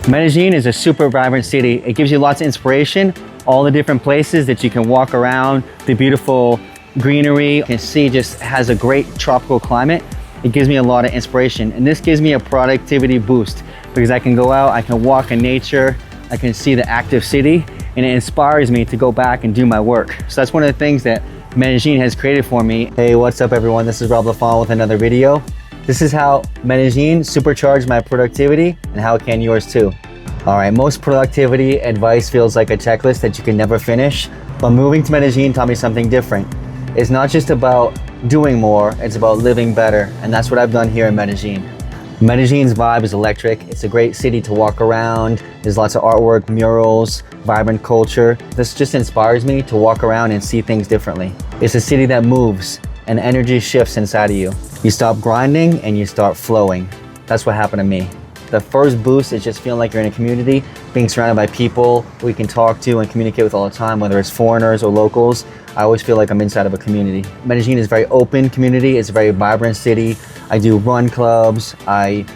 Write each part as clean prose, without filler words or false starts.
Medellin is a super vibrant city. It gives you lots of inspiration, all the different places that you can walk around, the beautiful greenery. You can see just has a great tropical climate. It gives me a lot of inspiration, and this gives me a productivity boost because I can go out, I can walk in nature, I can see the active city, and it inspires me to go back and do my work. So that's one of the things that Medellin has created for me. Hey, what's up everyone? This is Rob LaFond with another video. This is how Medellin supercharged my productivity and how it can yours too. All right, most productivity advice feels like a checklist that you can never finish, but moving to Medellin taught me something different. It's not just about doing more, it's about living better, and that's what I've done here in Medellin. Medellin's vibe is electric. It's a great city to walk around. There's lots of artwork, murals, vibrant culture. This just inspires me to walk around and see things differently. It's a city that moves and energy shifts inside of you. You stop grinding and you start flowing. That's what happened to me. The first boost is just feeling like you're in a community, being surrounded by people who you can talk to and communicate with all the time, whether it's foreigners or locals. I always feel like I'm inside of a community. Medellin is a very open community. It's a very vibrant city. I do run clubs. I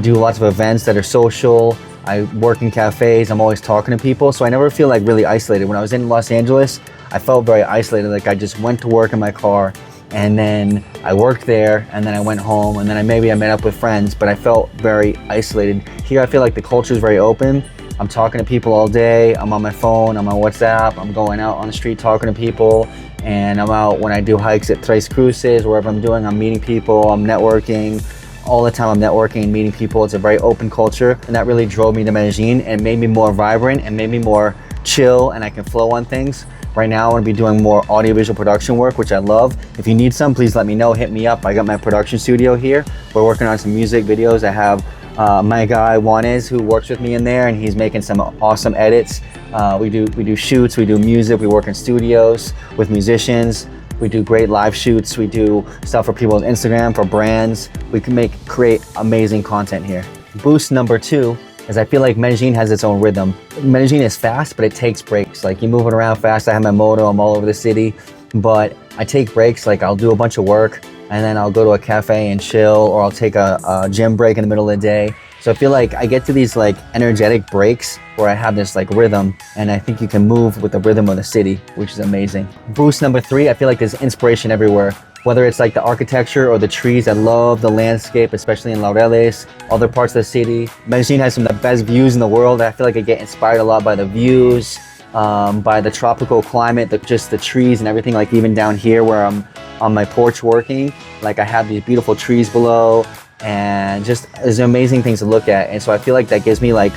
do lots of events that are social. I work in cafes. I'm always talking to people. So I never feel like really isolated. When I was in Los Angeles, I felt very isolated. Like I just went to work in my car and then I worked there and then I went home and then maybe I met up with friends, but I felt very isolated. Here I feel like the culture is very open. I'm talking to people all day. I'm on my phone, I'm on WhatsApp. I'm going out on the street talking to people, and I'm out when I do hikes at Tres Cruces, wherever I'm doing, I'm meeting people, I'm networking. All the time I'm networking and meeting people. It's a very open culture, and that really drove me to Medellin and made me more vibrant and made me more chill, and I can flow on things. Right now I want to be doing more audiovisual production work, which I love. If you need some, please let me know, hit me up. I got my production studio here. We're working on some music videos. I have my guy Juanes who works with me in there, and he's making some awesome edits. We do shoots, we do music, we work in studios with musicians. We do great live shoots. We do stuff for people's Instagram, for brands. We can create amazing content here. Boost number 2 is I feel like Medellin has its own rhythm. Medellin is fast, but it takes breaks. Like you're moving around fast. I have my moto, I'm all over the city, but I take breaks. Like I'll do a bunch of work and then I'll go to a cafe and chill, or I'll take a gym break in the middle of the day. So I feel like I get to these like energetic breaks where I have this like rhythm, and I think you can move with the rhythm of the city, which is amazing. Boost number 3, I feel like there's inspiration everywhere. Whether it's like the architecture or the trees, I love the landscape, especially in Laureles, other parts of the city. Medellin has some of the best views in the world. I feel like I get inspired a lot by the views, by the tropical climate, just the trees and everything. Like even down here where I'm on my porch working, like I have these beautiful trees below, and just there's amazing things to look at. And so I feel like that gives me like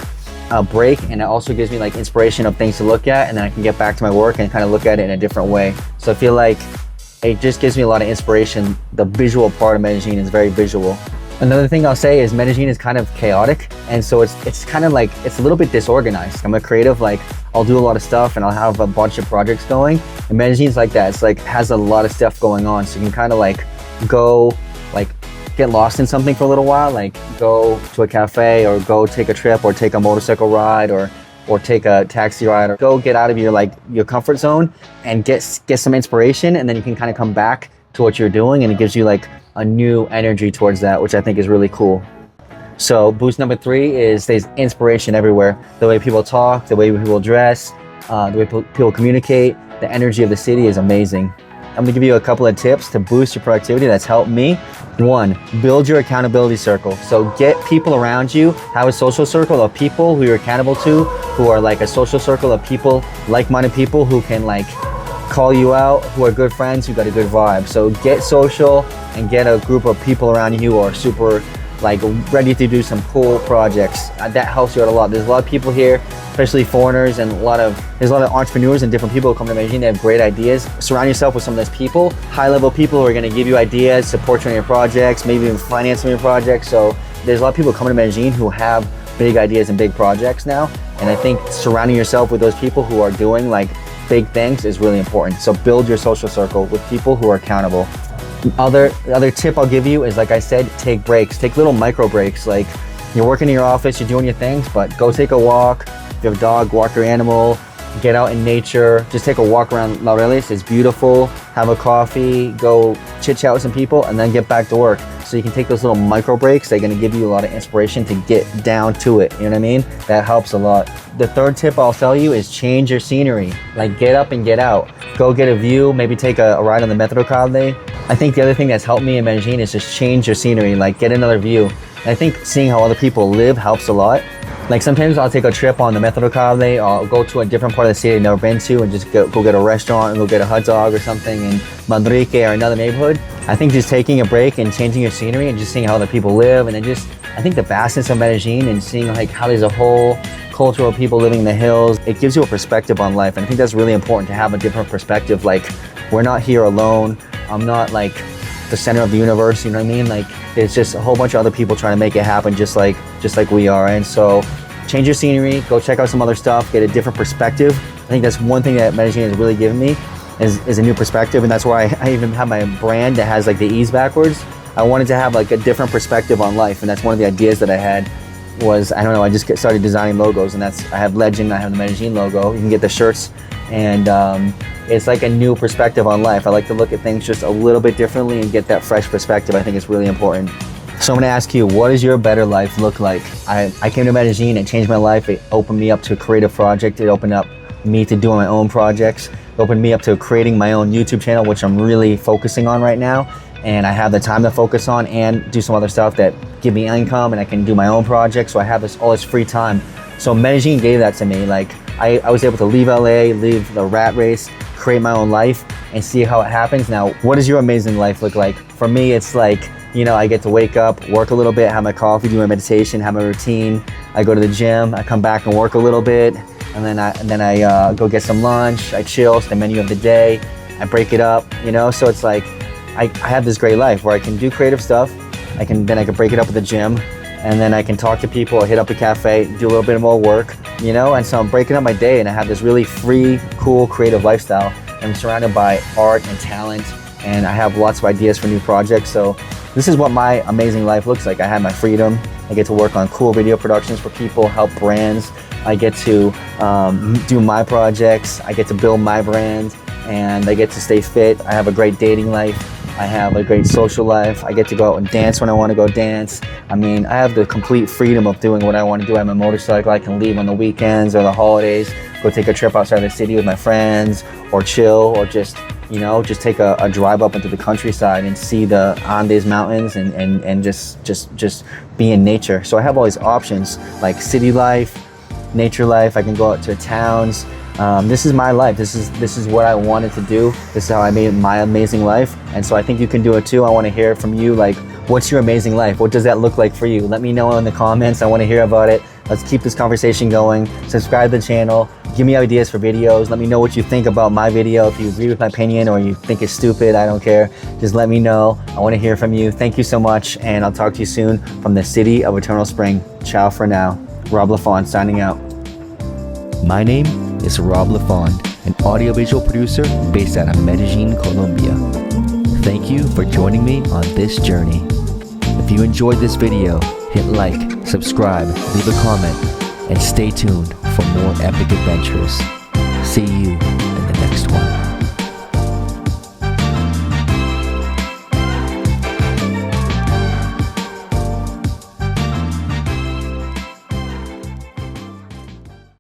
a break, and it also gives me like inspiration of things to look at, and then I can get back to my work and kind of look at it in a different way. So I feel like it just gives me a lot of inspiration. The visual part of Medellin is very visual. Another thing I'll say is Medellin is kind of chaotic, and so it's kind of like, it's a little bit disorganized. I'm a creative, like I'll do a lot of stuff and I'll have a bunch of projects going, and Medellin's like that. It's like has a lot of stuff going on, so you can kind of like go like get lost in something for a little while, like go to a cafe or go take a trip or take a motorcycle ride or take a taxi ride, or go get out of your comfort zone and get some inspiration, and then you can kind of come back to what you're doing, and it gives you like a new energy towards that, which I think is really cool. So boost number 3 is there's inspiration everywhere. The way people talk, the way people dress, the way people communicate, the energy of the city is amazing. I'm gonna give you a couple of tips to boost your productivity that's helped me. 1, build your accountability circle. So get people around you, have a social circle of people who you're accountable to, who are like a social circle of people, like-minded people who can like call you out, who are good friends, who got a good vibe. So get social and get a group of people around you who are super like ready to do some cool projects. That helps you out a lot. There's a lot of people here, especially foreigners, and there's a lot of entrepreneurs and different people who come to Medellin. They have great ideas. Surround yourself with some of those people, high-level people who are going to give you ideas, support you on your projects, maybe even finance some of your projects. So there's a lot of people coming to Medellin who have big ideas and big projects now, and I think surrounding yourself with those people who are doing like big things is really important. So build your social circle with people who are accountable. The other tip I'll give you is, like I said, take breaks. Take little micro breaks. Like you're working in your office, you're doing your things, but go take a walk. If you have a dog, walk your animal. Get out in nature. Just take a walk around Laureles. It's beautiful. Have a coffee. Go chit chat with some people, and then get back to work. So you can take those little micro breaks. They're gonna give you a lot of inspiration to get down to it. You know what I mean? That helps a lot. The third tip I'll tell you is change your scenery. Like get up and get out. Go get a view, maybe take a ride on the Metrocable. I think the other thing that's helped me in Medellin is just change your scenery, like get another view. And I think seeing how other people live helps a lot. Like sometimes I'll take a trip on the Metrocable, I'll go to a different part of the city I've never been to and just go get a restaurant and go get a hot dog or something in Manrique or another neighborhood. I think just taking a break and changing your scenery and just seeing how other people live, and then just, I think the vastness of Medellin and seeing like how there's a whole culture of people living in the hills, it gives you a perspective on life. And I think that's really important to have a different perspective. Like we're not here alone. I'm not like the center of the universe, you know what I mean? Like there's just a whole bunch of other people trying to make it happen just like we are. And so change your scenery, go check out some other stuff, get a different perspective. I think that's one thing that Medellin has really given me is a new perspective. And that's why I even have my brand that has like the E's backwards. I wanted to have like a different perspective on life. And that's one of the ideas that I had was, I don't know, I just started designing logos, and I have Legend, I have the Medellin logo. You can get the shirts, and it's like a new perspective on life. I like to look at things just a little bit differently and get that fresh perspective. I think it's really important. So I'm gonna ask you, what does your better life look like? I came to Medellin, it changed my life. It opened me up to a creative project. It opened up me to doing my own projects. It opened me up to creating my own YouTube channel, which I'm really focusing on right now. And I have the time to focus on and do some other stuff that give me income, and I can do my own projects. So I have all this free time. So Medellin gave that to me. Like I was able to leave LA, leave the rat race, create my own life, and see how it happens. Now, what does your amazing life look like? For me, it's like, you know, I get to wake up, work a little bit, have my coffee, do my meditation, have my routine. I go to the gym, I come back and work a little bit, and then I go get some lunch, I chill, it's the menu of the day, I break it up, you know? So it's like, I have this great life where I can do creative stuff, then I can break it up at the gym, and then I can talk to people, hit up a cafe, do a little bit more work, you know? And so I'm breaking up my day, and I have this really free, cool, creative lifestyle. I'm surrounded by art and talent, and I have lots of ideas for new projects. So this is what my amazing life looks like. I have my freedom. I get to work on cool video productions for people, help brands. I get to do my projects. I get to build my brand, and I get to stay fit. I have a great dating life. I have a great social life. I get to go out and dance when I want to go dance. I mean, I have the complete freedom of doing what I want to do. I have a motorcycle. I can leave on the weekends or the holidays, go take a trip outside the city with my friends, or chill, or just, you know, just take a drive up into the countryside and see the Andes mountains and just be in nature. So I have all these options, like city life, nature life. I can go out to towns. This is my life. This is what I wanted to do. This is how I made my amazing life. And so I think you can do it too. I want to hear from you. Like, what's your amazing life? What does that look like for you? Let me know in the comments. I want to hear about it. Let's keep this conversation going. Subscribe to the channel. Give me ideas for videos. Let me know what you think about my video. If you agree with my opinion or you think it's stupid, I don't care. Just let me know. I want to hear from you. Thank you so much, and I'll talk to you soon from the city of Eternal Spring. Ciao for now. Rob LaFond signing out. My name is Rob LaFond, an audiovisual producer based out of Medellin, Colombia. Thank you for joining me on this journey. If you enjoyed this video, hit like, subscribe, leave a comment, and stay tuned for more epic adventures.